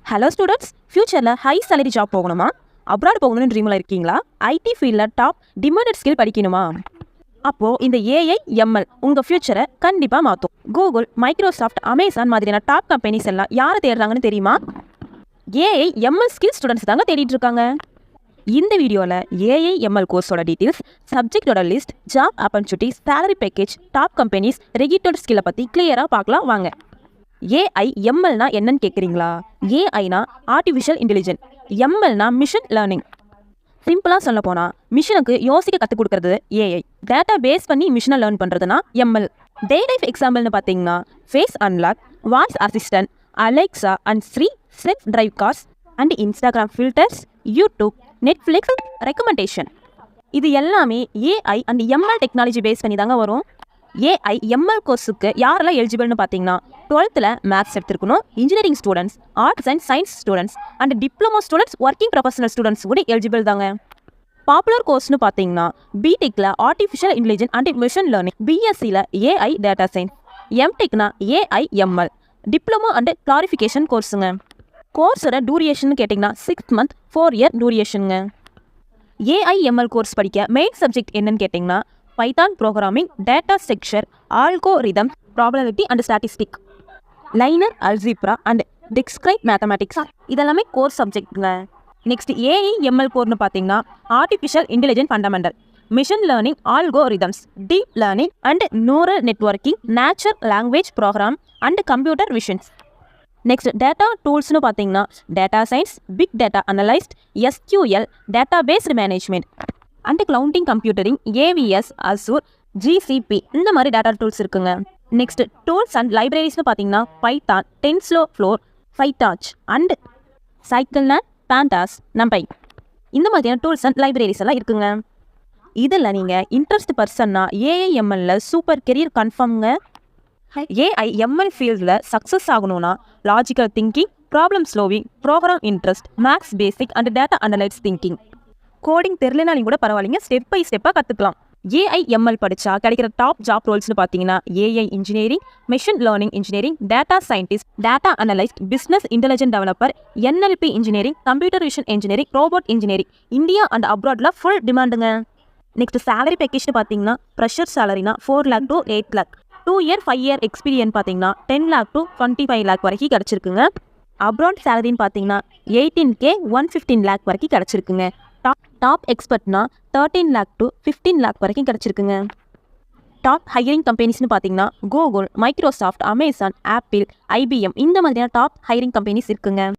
Hello students, ஃபியூச்சரில் high salary job போகணுமா, abroad போகணும்னு ட்ரீமில் இருக்கீங்களா, ஐடி ஃபீல்டில் டாப் டிமாண்டட் ஸ்கில் படிக்கணுமா? அப்போது இந்த ஏஐ எம்எல் உங்கள் ஃபியூச்சரை கண்டிப்பாக மாற்றும். கூகுள், மைக்ரோசாஃப்ட், அமேசான் மாதிரியான டாப் கம்பெனிஸ் எல்லாம் யாரை தேடுறாங்கன்னு தெரியுமா? ஏஐ எம்எல் ஸ்கில் ஸ்டூடெண்ட்ஸ் தாங்க தேடிட்டு இருக்காங்க. இந்த வீடியோவில் ஏஐ எம்எல் கோர்ஸோட டீட்டெயில்ஸ், சப்ஜெக்டோட list, job opportunities, salary package, top companies, required ஸ்கில்லை பற்றி கிளியராக பார்க்கலாம் வாங்க. ஏஐ எம்எல்னா என்னன்னு கேட்குறீங்களா? ஏஐனா ஆர்டிஃபிஷியல் இன்டெலிஜென்ஸ், எம்எல்னா மிஷின் லேர்னிங். சிம்பிளாக சொல்ல போனால் மிஷினுக்கு யோசிக்க கற்றுக் கொடுக்கறது ஏஐ, டேட்டா பேஸ் பண்ணி மிஷினை லேர்ன் பண்ணுறதுனா எம்எல். டே லைஃப் எக்ஸாம்பிள்னு பார்த்தீங்கன்னா face unlock, voice assistant, Alexa and Siri, self drive cars and Instagram filters, YouTube, Netflix recommendation. இது எல்லாமே AI and ML technology base பண்ணி தாங்க வரும். ஏஐ எம்எல் கோர்ஸுக்கு யாரெல்லாம் எலிஜிபிள்னு பார்த்தீங்கன்னா 12th மேத்ஸ் எடுத்துருக்கணும், engineering students, arts and science students and diploma students, working professional students கூட எலிஜிபிள் தாங்க. பாப்புலர் கோர்ஸ்னு பார்த்தீங்கன்னா பிடெக்கில் artificial intelligence and machine learning, பிஎஸ்சியில் ஏஐ டேட்டா சயின்ஸ், எம்டெக்னா AI ML, diploma and clarification கோர்ஸுங்க. கோர்ஸோட டூரியேஷன் கேட்டிங்கன்னா 6 month 4 year டூரியேஷனுங்க. ஏஐ எம்எல் கோர்ஸ் படிக்க மெயின் சப்ஜெக்ட் என்னன்னு கேட்டிங்கன்னா Python programming, data structure, algorithm, probability and statistic, linear algebra and discrete mathematics, இதெல்லாமே கோர் சப்ஜெக்ட்டுங்க. நெக்ஸ்ட் ஏஐ எம்எல் கோர்னு பார்த்தீங்கன்னா artificial intelligence fundamental, machine learning, algorithms, deep learning and neural networking, natural language program and computer visions. Next data டூல்ஸ்னு பார்த்தீங்கன்னா data science, big data analyst, SQL, data based management and clouding computering, ஏவிஎஸ், Azure, GCP, இந்த மாதிரி data tools இருக்குங்க. Next tools and லைப்ரரிஸ்னு பார்த்தீங்கன்னா Python, TensorFlow, PyTorch and சைக்கிள்னா pandas, NumPy, இந்த மாதிரியான டூல்ஸ் அண்ட் லைப்ரரிஸ் எல்லாம் இருக்குங்க. இதில் நீங்கள் இன்ட்ரெஸ்ட் பர்சன்னா ஏஐஎம்எல்ல சூப்பர் கெரியர் கன்ஃபார்ம்ங்க. ஏஐ எம்எல் ஃபீல்டில் சக்ஸஸ் ஆகணும்னா logical thinking, problem solving, program interest, maths basic and data analytics thinking. Coding தெரியலனாலும் கூட பரவாயில்லைங்க, ஸ்டெப் பை ஸ்டெப்பாக கற்றுக்கலாம். ஏஐ எம்எல் படித்தா கிடைக்கிற டாப் ஜாப் ரோல்ஸ்னு பார்த்தீங்கன்னா AI engineering, machine learning engineering, data scientist, data analyst, business intelligent developer, NLP engineering, computer vision engineering, robot engineering. India and அப்ராட்ல ஃபுல் டிமாண்டுங்க. நெக்ஸ்ட் சேலரி பேக்கேஜ்னு பார்த்தீங்கன்னா ப்ரெஷர் சேலரினா 4 lakh to 8 lakh, 2 year 5 year experience பார்த்தீங்கன்னா 10 lakh to 25 lakh வரைக்கும் கிடச்சிருக்குங்க. Abroad சேலரின்னு பார்த்தீங்கன்னா 18K 115 lakh வரைக்கும் கிடச்சிருக்குங்க. டாப் எக்ஸ்பர்ட்னா 13 lakh to 15 lakh வரைக்கும் கிடச்சிருக்குங்க. டாப் ஹையரிங் கம்பெனிஸ்னு பார்த்தீங்கன்னா Google, Microsoft, Amazon, apple, IBM, இந்த மாதிரியான டாப் ஹையரிங் கம்பெனிஸ் இருக்குங்க.